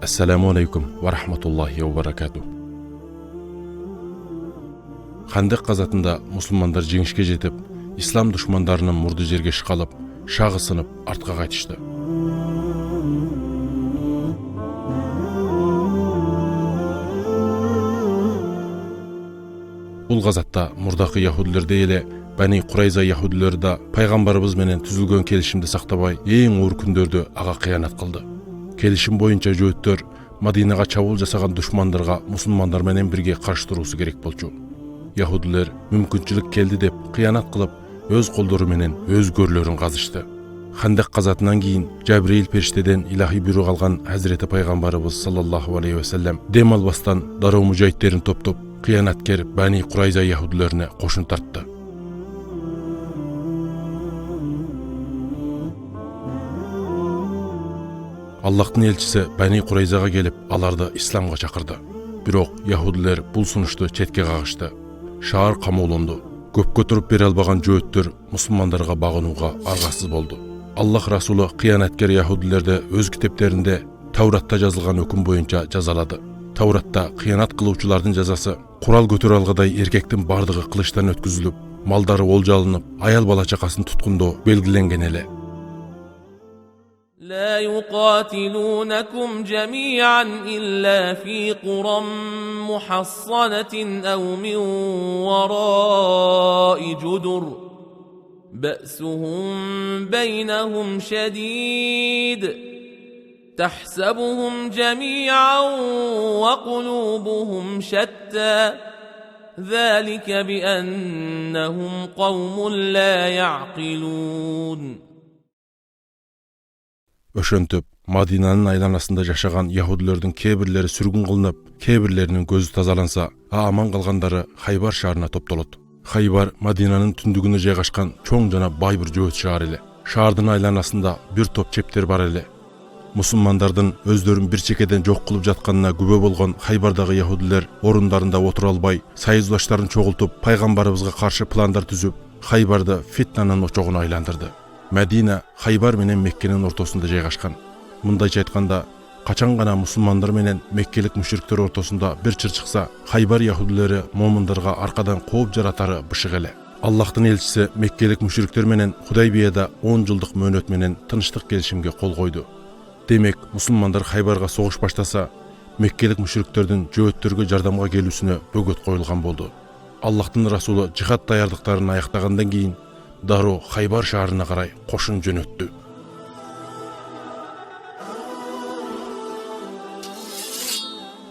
Assalamu alaikum wa rahmatullahi wa barakatuh. Хандек казатында мусулмандар жеңишке жетип, ислам душмандарынын мурду жерге шыкалып, шагы сынып артка кайтышты. Бул казатта мурдакы яһудилердей эле Бани Курайза яһудилери да пайгамбарыбыз менен түзүлгөн келишимди сактабай, эң оор күндөрдө ага кыянат кылды. Келишим боюнча жөөттөр Мадинага чабуул жасаган душмандарга мусулмандар менен бирге каршы туруусу керек болчу. Яһудилер мүмкүнчүлүк келди деп кыянат кылып, өз колдору менен өз көрлөрүн казышты. Хандек казатынан кийин Жабриил периштеден илахи буйрук алган Хазирети пайгамбарыбыз саллаллаху алейхи ва саллям дем албастан дароо мужахиттерин топтоп, кыянаткер Бани Курайза яһудилерине кошун тартты. Аллахтын элчиси Бани Курайзага келип, аларды исламга чакырды. Бирок яһудилер бул сунушту четке кагышты. Шаар камоолонду. Көпкө туруп бере албаган жөөттөр мусулмандарга багынууга аргасыз болду. Аллах расулу кыянаткер яһудилерди өз китептеринде Тавратта жазылган өкүм боюнча жазалады. Тавратта кыянат кылуучулардын жазасы курал көтөрө алгадай эркектин бардыгы кылычтан өткүзүлүп, малдары олжа алынып, аял бала чакасын туткундоо белгиленген эле. لا يقاتلونكم جميعا إلا في قرى محصنة أو من وراء جدر بأسهم بينهم شديد تحسبهم جميعا وقلوبهم شتى ذلك بأنهم قوم لا يعقلون. Öşöntöp Madinanın aylanasında жашаган яһудилердин кээ-бирлери сүргүн кылынып, кээ-бирлеринин көзү тазаланса, аман калгандары Хайбар шаарына топтолот. Хайбар Мадинанын түндүгүнө жайгашкан чоң жана бай бир жөөт шаар эле. Шаардын айланасында бир топ чептер бар эле. Мусулмандардын өздөрүн бир чекеден жок кылып жатканына күбө болгон Хайбардагы яһудилер орундарында отура албай, союздаштарын чогултуп, пайгамбарыбызга каршы пландар түзүп, Хайбарды фитнанын очогуна айландырды. Мәдина Хайбар менен Меккенин ортосунда жайгашкан. Мындайча айтканда, качан гана мусулмандар менен меккелик мушриктер ортосунда бир чыр чыкса, Хайбар яһудилери момундарга аркадан кооп жаратары бышык эле. Аллахтын элчиси меккелик мушриктер менен Худайбияда 10 жылдык мөөнөт менен тынчтык келишимге кол койду. Демек, мусулмандар Хайбарга согуш баштаса, меккелик мушриктердин жөөттөргө жардамга келүүсүнө бөгөт коюлган болду. Аллахтын расулу жихад даярдыктарын аяктагандан кийин дароо Хайбар шаарына карай кошун жөнөттү.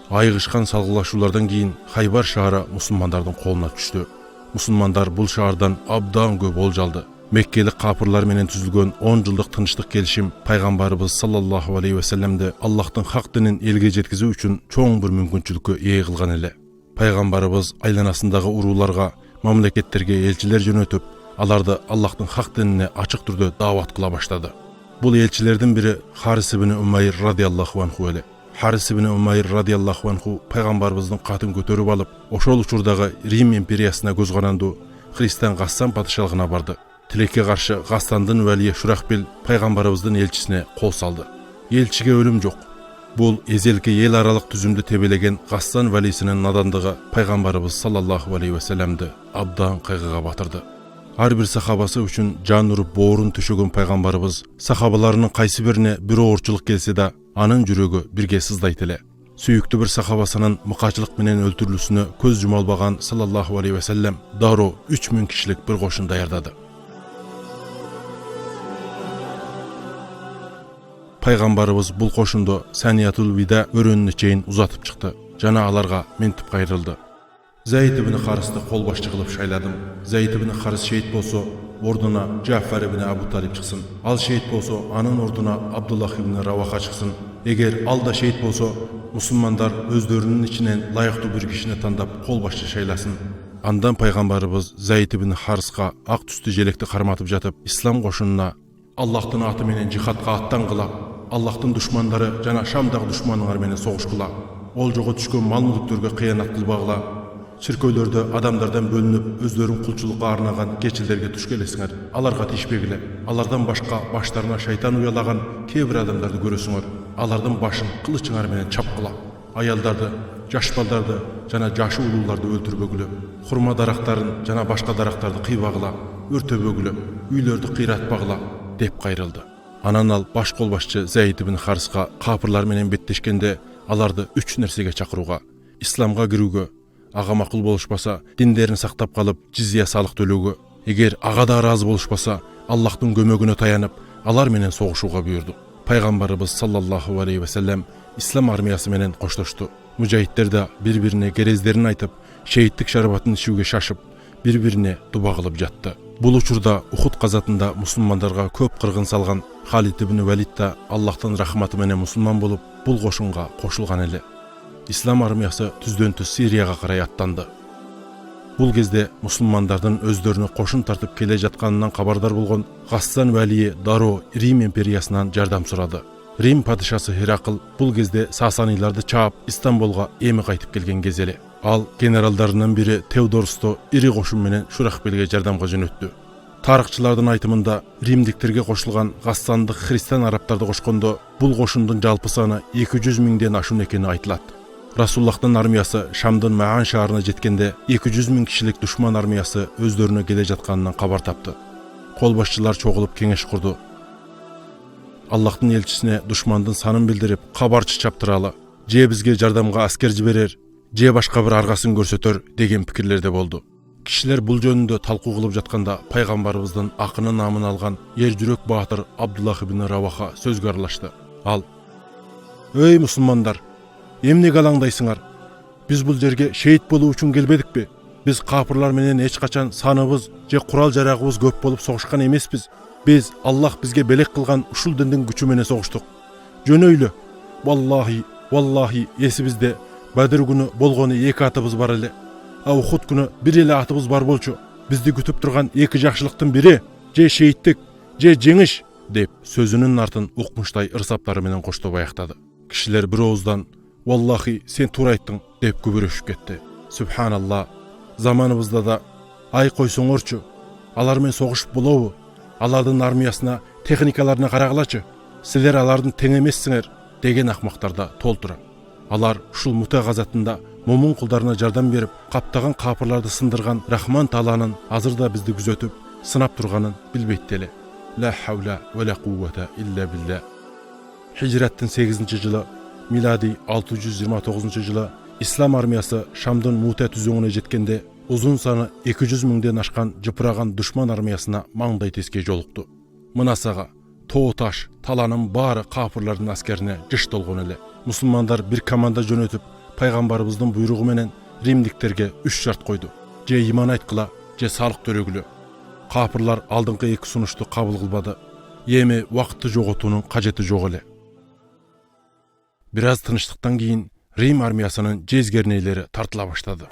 Айгышкан салгылашуулардан кийин Хайбар шаары мусулмандардын колуна түштү. Мусулмандар бул шаардан абдан көп олжа алды. Меккелик капырлар менен түзүлгөн 10 жылдык тынчтык келишим пайгамбарыбыз саллаллаху алейхи ва саллямды Аллахтын хак динин элге жеткизүү үчүн чоң бир мүмкүнчүлүккө ээ кылган эле. Пайгамбарыбыз айланасындагы урууларга, мамлекеттерге элчилер жөнөтүп, аларды Аллахтын хак динине ачык түрдө даават кыла баштады. Бул элчилердин бири Харис ибн Умайр радиаллаху анху эле. Харис ибн Умайр радиаллаху анху пайгамбарыбыздын катын көтөрүп алып, ошол учурдагы Рим империясына көз каранду христиан Гассан падышалыгына барды. Тилекке каршы Гассандын валийи Шурахбил пайгамбарыбыздын элчисине кол салды. Элчиге өлүм жок. Бул эзелки эл аралык түзүмдү тебелеген Гассан валийсинин надандыгы пайгамбарыбыз саллаллаху алейхи ва саллямды абдан кайгыга батырды. Ар бир сахабасы үчүн жан уруп боорун төшөгөн пайгамбарыбыз сахабаларынын кайсы бирине бир оорчулук келсе да, анын жүрөгү бирге сыздайт эле. Сүйүктүү бир сахабасынын мыкачылык менен өлтүрүлүүсүнө көз жума албаган саллаллаху алейхи ва саллям дароо 3000 кишилик бир кошун даярдады. Пайгамбарыбыз бул кошунду Саниятул Вида өрөөнүнө чейин узатып чыкты. Жана аларга ментип кайрылды. Зайд ибн Харисти кол башчы кылып шайладым. Зайд ибн Харис шейит болсо, ордуна Джафар ибн Абу Талиб чыксын. Ал шейит болсо, анын ордуна Абдуллах ибн Раваха чыксын. Эгер ал да шейит болсо, мусулмандар өздөрүнүн ичинен лайыктуу бир кишини тандап кол башчы шайласын. Андан пайгамбарыбыз Зайд ибн Хариска ак түстүү желекти карматып жатып, ислам кошунуна Аллахтын аты менен жихадка аттангыла, Аллахтын душмандары жана Шамдагы душманыңар менен согушкула, олжого түшкөн мал-мүлктөргө кыянат кылбагыла, чиркөөлөрдө адамдардан бөлүнүп өздөрүн кулчулукка арнаган кечилерге туш келесиңер. Аларга тишпегиле. Алардан башка баштарына шайтан уялаган кээ бир адамдарды көрөсүңөр. alardan başın kılıçыңar menen çapkıla, ayaldарды, жаш балдарды жана жашы улууларды өлтүрбөгүлө, хурма дарактарын жана башка дарактарды кыйбагыла, өртөбөгүлө, үйлөрдү кыйратпагыла деп кайрылды. Анан ал баш колбашчы Зейд ибн Хариска капырлар менен беттешкенде аларды 3 нерсеге чакырууга: исламга кирүүгө, ага макул болушпаса диндерин сактап калып жизия салык төлөөгө, эгер ага да ыраазы болушпаса Аллахтын көмөгүнө таянып алар менен согушууга буйрду. Пайгамбарыбыз саллаллаху алейхи ва саллям ислам армиясы менен коштошту. Мужахидтер да бири-бирине керездерин айтып, шейиттик шарбатын ичүүгө шашып, бири-бирине дуба кылып жатты. Бул учурда Ухуд казатында мусулмандарга көп кыргын салган Халид ибн Валид да Аллахтын рахматы менен мусулман болуп, бул кошунга кошулган эле. Ислам армиясы түздөн-түз Сирияга карай аттанды. Бул кезде мусулмандардын өздөрүнө кошун тартып келе жатканынан кабардар болгон Гассан валийи Даро Рим империясынан жардам сурады. Рим падышасы Херакл бул кезде Сасаниларды чаап Истанбулга эми кайтып келген кез эле. Ал генералдарынан бири Теодорусту ири кошун менен Шурахбелге жардамга жөнөттү. Тарыхчылардын айтымында римдиктерге кошулган Гассандык христиан арабтарды кошкондо бул кошундун жалпы саны 200 миңден ашуун экени айтылат. Расуллахтын армиясы Шамдын Маан шаарына жеткенде 200 миң кишилик душман армиясы өздөрүнө келе жатканынан кабар тапты. Кол башчылар чогулуп кеңеш курду. Аллахтын элчисине душмандын санын билдирип кабарчы чаптыралы, же бизге жардамга аскер жиберер, же башка бир аргасын көрсөтөр деген пикирлерде болду. Кишилер бул жөнүндө талкуу кылып жатканда пайгамбарыбыздын акынын намын алган ер жүрөк баатыр Абдуллах ибн Раваха сөзгө аралашты. Ал: "Эй мусулмандар, эмнеге алаңдайсыңар? Биз бул жерге шейит болуу үчүн келбедикпи? Биз капырлар менен эч качан саныбыз же курал жарагыбыз көп болуп согушкан эмеспиз. Biz Allah bizge belek kılgan uşul dindin gücü mene soğuştuk. Jönöylü. Vallahi esibizde Bedir günü bolgonu 2 atыбыз бар эле. А Ухуд günü bir эле atыбыз бар болчу. Bizdi kütüp turgan 2 жакшылыктын бири же шейиттик, же жеңиш деп сөзүнүн артын укмуштай ырсаптары менен коштоп аяктады. Кишилер бир ооздан "Валлахи, сен туура айттың" деп күбүрөшүп кетти. Субханалла. Заманыбызда да "Ай койсоңорчу, алар менен согушуп болобу? Алардын армиясына, техникаларына карагылачы. Силер алардын тең эмессиңер" деген акмактарда толтура. Алар ушул Мута газатында момун кулдарына жардам берип, каптаган капырларды сындырган Рахман Тааланын азырда бизди күзөтүп, сынап турганын билбейт эле. Ла хавла ва ла куввата илля билля. Hicrеттин 8-ci жылы, милади 629-ci жылы İslam армиясы Шамдын Мута түзүңүнө жеткенде uzun sаны 200 миңден ашкан жыпыраган душман армиясына маңдай теске жолукту. Мынасага Тооташ, Таланын баары капырлардын аскерине жыш толгон эле. Мусулмандар бир команда жөнөтүп, пайгамбарыбыздын буйругу менен римдиктерге 3 шарт койду. Же иман айткыла, же салык төлөгүлө. Капырлар алдыңкы 2 сунушту кабыл кылбады. Эми убакытты жоготуунун кажети жок эле. Бир аз тынчтыктан кийин Рим армиясынын жезгернейлери тартыла баштады.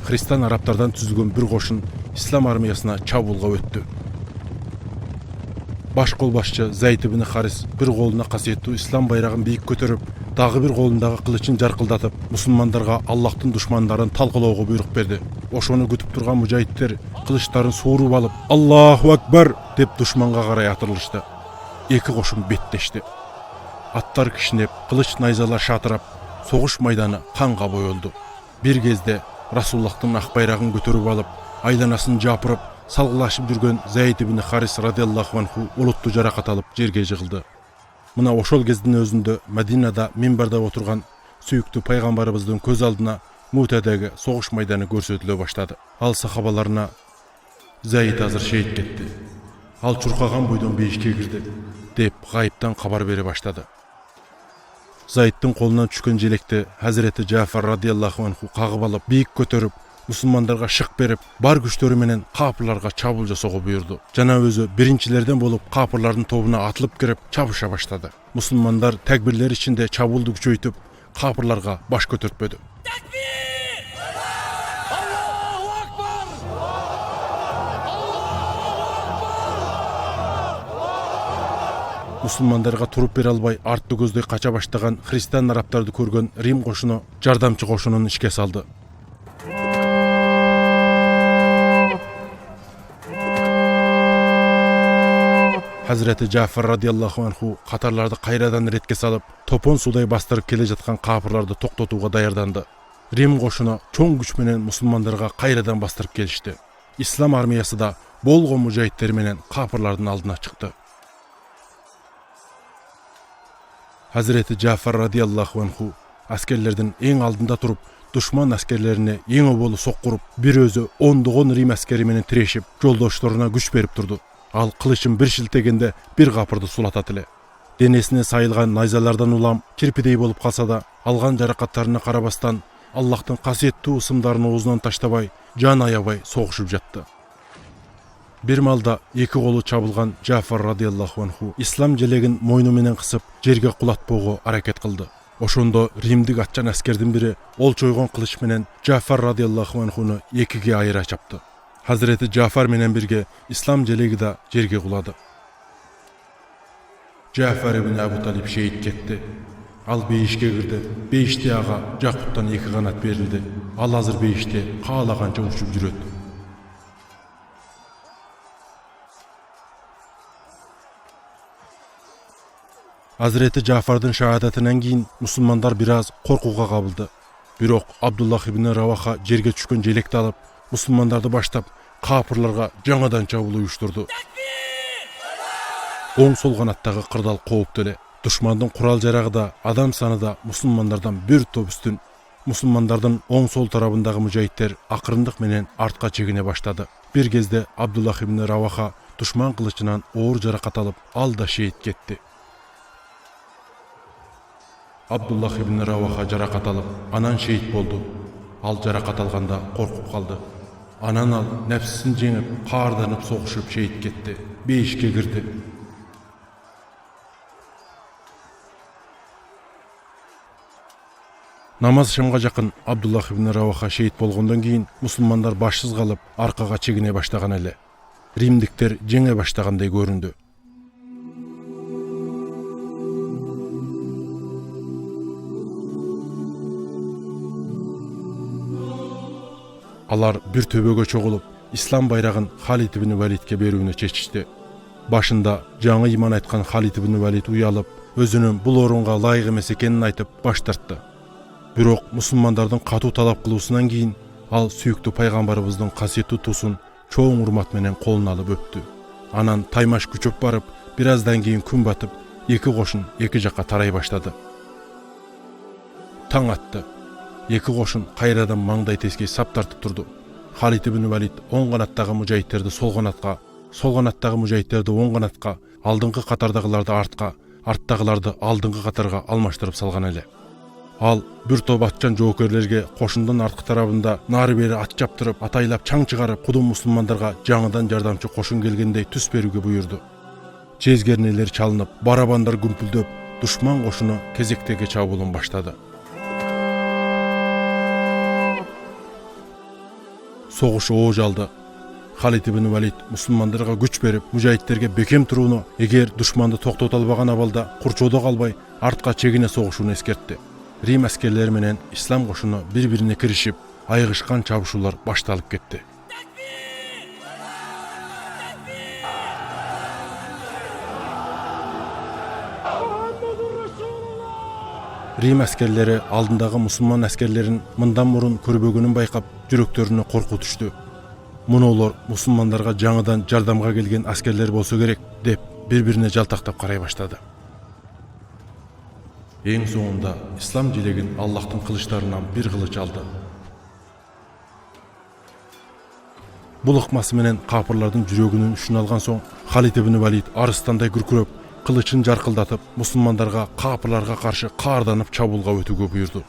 Христиан арабтардан түзүлгөн бир кошун İslam армиясына чабуулга өттү. Баш колбашчы Зейд ибн Харис бир колуна касиеттүү İslam байрагын бийик көтөрүп, дагы бир колундагы кылычын жаркылдатып, мусулмандарга Аллахтын душмандарын талкалоого буйрук берди. Ошону күтүп турган мужахидтер кылычтарын сууруп алып, "Аллаху акбар" деп душманга карай атырылышты. 2 кошун беттешти. Аттар кишинеп, кылыч найзалар шатырап, согуш майданы канга боелду. Бир кезде Расуллахтын ак байрагын көтөрүп алып, айланасын жапырып, салгылашып жүргөн Зейд ибн Харис радиаллаху анху улуттуу жаракат алып жерге жыгылды. Мына ошол кездин өзүндө Мадинада минбарда отурган сүйүктүү пайгамбарыбыздын көз алдына Мутадагы согуш майданы көрсөтүлө баштады. Ал сахабаларына "Зейд азыр шейит кетти. Ал чуркаган бойдон бейишке кирди" деп гайыптан кабар бере баштады. Зайдтын колунан түшкөн желекти Хазирети Жафар радиаллаху анху кагып алып, бийик көтөрүп, мусулмандарга шык берип, бар күчтөрү менен капырларга чабуул жасоого буйрду. Жана өзү биринчилерден болуп капырлардын тобуна атылып кирип, чабыша баштады. Мусулмандар такбирлер ичинде чабуулду күчөйтүп, капырларга баш көтөртпөдү. Мусулмандарга туруп бере албай артты көздөй кача баштаган христиан арабтарды көргөн Рим кошуну жардамчы кошунун ишке салды. Hazreti Jafar radiyallahu anhu katarlarda kayradan retke salıp, topon suday bastırıp kele jatkan kapırlarda toktatuğa dayardandı. Rim koşuna çoğun güç menen musulmanlarga kayradan bastırıp gelişti. İslam armiyası da bolgo mücahitleri menen kapırlardın aldına çıktı. Hazreti Jafar radiyallahu anhu askerlerden en aldında turup düşman askerlerini yeni bolu sokkurup bir özü 10 Rim askeri menen tireşip joldoşlarına güç berip durdu. Al kılıçın bir şiltegende bir kapırdı sulatatıle. Denesine sayılgan nayzalardan ulam kirpidey bolup kalsa da algan jarakatlarına karabastan Allah'tan kasiyetli ısımlarını oğuzundan taştabay, can ayabay soğuşup jattı. Bir malda iki kolu çabılgan Jafar radiyallahu anhu İslam jelegin moynu menen kısıp jerge kulatpoğu hareket kıldı. Oşondo Rimdik atçan askerden biri ol çoygon kılıç menen Jafar radiyallahu anhu'nu ekige ayıra çaptı. Hazreti Jafar menen birge İslam jelegi da jerge kuladı. Jafar ibn Abu Talib şehit ketdi. Al beyişke girdi. Beyişte ağa Jakut'tan iki kanat berildi. Al hazır beyişte kağalaganca uçup jüröt. Hazreti Jafar'dın şahadetinden giyin musulmanlar biraz korkuga kabıldı. Birok Abdullah ibn Ravaha jerge çükön jelekti alıp musulmandardı baştap kapırlarga жаңадан çabul uyuşturdu. Oң sol kanattagı kırdal kovup döle. Düşmandın kural jaragı da adam sanı da musulmanlardan bir top üstün. Musulmanlardan oң sol tarafındagı mücahitler akırındık menen artka çegine başladı. Bir gezde Abdullah ibn Ravaha düşman kılıçından oğur jarakat alıp al da şehit ketdi. Abdullah ibn Ravaha jarakat alıp anan şehit boldu. Al jarakat alganda korkup kaldı. Anan al nefsini jengip qardanıp soğuşup şehit ketdi. Beyişke girdi. Namaz şamga jakın Abdullah ibn Ravaha şehit bolgondan keyin musulmanlar başsız kalıp arkaga çegine başlagan ele. Rimdikler jenge başlaganday göründü. Alar bir töböge çoğulup İslam bayrağın Halid ibn Walid'ke berүүnü çeçişti. Başında жаңы iman aytkan Halid ibn Walid uyalıp özünün bul orunga layık emes ekenini aytıp baş tarttı. Birok musulmandardan katı talap kılууsundan keyin al süyüktü paygambarыбыздын kasiyetli tusun çoğun urmat menen koluna alıp öptü. Anan taymaş küçöp barıp birazdan keyin gün batıp iki koşun iki jakka taray başladı. Taң attı. Екі qoşun kayradan mаңдай teskey sap tartıp durdu. Halid ibn Walid oң kanattagı mücahitlerdi sol kanatga, sol kanattagı mücahitlerdi oң kanatga, aldыңkı katardagılardı artka, arttagılardı aldыңkı katarga almaştırıp salgan ele. Al bir top atçan jokerlerge qoşundan artkı tarafında nары beri at çaptırıp ataylap çaң çıgarıp kudum musulmandarga жаңыдан жардамчы qoşun gelgendey түс берүүгө buyurdu. Çezgerneler çalınıp, barabandar gümpuldöp, düşman qoşunu kezektege çabulun başladı. Soğuş oğuş aldı. Halid ibn Walid musulmanlarga güç berip mücahitlerge bekem turuunu eger düşmanды toktот albagan abalda kurçoda kalbay artka çegine soğuşunu eskertti. Rim askerleri menen İslam koşunu bir-birine kirişip ayıgışkan çabuşular baştalıp ketdi. Rim askerleri aldındağı musulman askerlerin mından murun körbөгünün bayqap жүрөктөрүнө korku düştü. Muну olor musulmanlarga жаңыдан жардамга келген askerler bolsa gerek dep bir-birine jaltaktap karay başladı. Eң soňunda İslam jilegin Allah'tın kılıçlarından bir kılıç aldı. Bul ыкмасы menen kapırlardın жүрөгүнүн üçünü algan soň Halid ibn Walid arıstanday gürküröp kılıçın jarkıldatıp musulmanlarga kapırlarga karşı qardanıp çabulga ötүүgө buyurdu.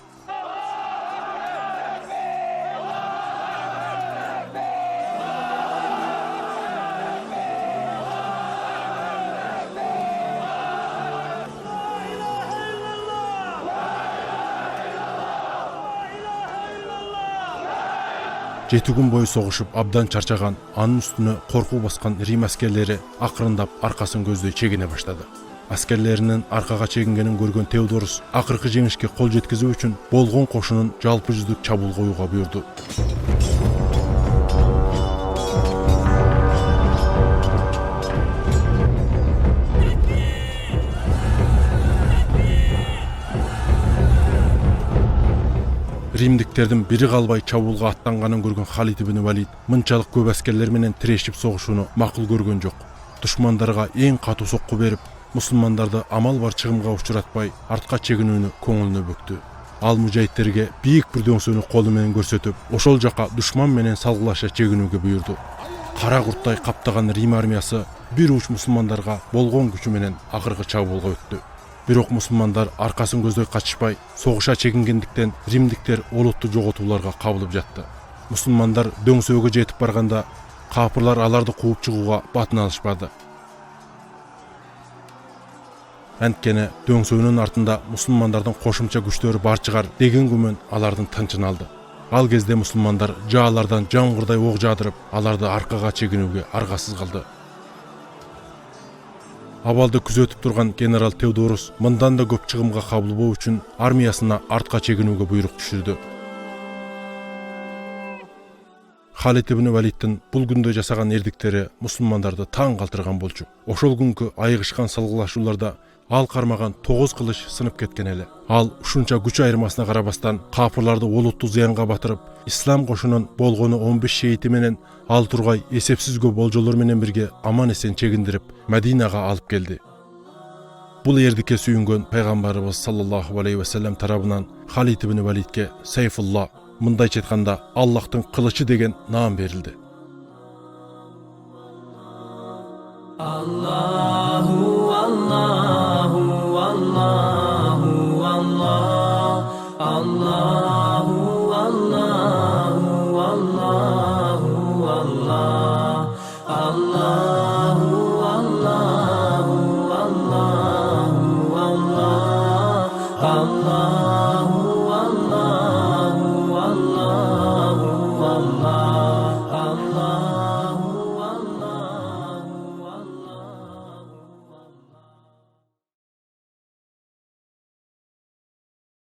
Жети gün boyu soğuşup abdan çarçagan, anın üstüne korku baskan Rim askerleri akırındap arkasın gözдөй çegine başladı. Askerlerinin arkaga çegingenin görgön Teodorus akırkı жеңишке kol жеткизүү üçün bolgon koşunun жалпы жүздүк çabul koyuğa buyurdu. Римдиктердин бири калбай чабуулга аттанганын көргөн Халид ибн Валид мынчалык көп аскерлер менен тирешип согушууну макул көргөн жок. Душмандарга эң катуу сокку берип, мусулмандарды амал бар чыгымга учуратпай, артка чегинүүнү көңүлүнө бөктү. Ал мужаиттерге бийик бир дөңсөнү колу менен көрсөтүп, ошол жака душман менен салгылаша чегинүүгө буйрду. Кара курттай каптаган Рим армиясы бир уч мусулмандарга болгон күчү менен акыркы чабуулга өттү. Бирок мусулмандар аркасын көздөй качышпай, согуша чегингендиктен римдиктер олутту жоготууларга кабылып жатты. Мусулмандар дөңсөөгө жетип барганда капырлар аларды кууп чыгууга батын алышпады. Анткени дөңсөөнүн артында мусулмандардын кошумча күчтөрү бар чыгар деген күмөн алардын тынчын алды. Ал кезде мусулмандар жаалардан жамгырдай ок жаадырып, аларды аркага чегинүүгө аргасыз калды. Абалды күзөтүп турган генерал Теодорус мындан да көп чыгымга кабылбоо үчүн армиясына артка чегинүүгө буйрук түшүрдү. Халид ибн Валидтин бул күндө жасаган эрдиктери мусулмандарды таң калтырган болчу. Ошол күнкү айыгышкан салгылашууларда ал кармаган 9 кылыч сынып кеткен эле. Ал ушунча күч айырмасына карабастан капырларды олуттуу зыянга батырып, ислам кошунун болгону 15 шейити менен ал тургай эсепсиз көп болжолор менен бирге аман эсен чегиндирип Мединага алып келди. Бул эрдикке сүйүнгөн пайгамбарыбыз саллаллаху алейхи ва саллям тарабынан Халид ибн Валидке Сайфулла, мындайча айтканда Аллахтын кылычы деген наам берилди. Аллаху Аллаху Аллаху Аллах Аллаху Аллаху Аллаху Аллах Аллаху Аллаху Аллаху Аллах Аллах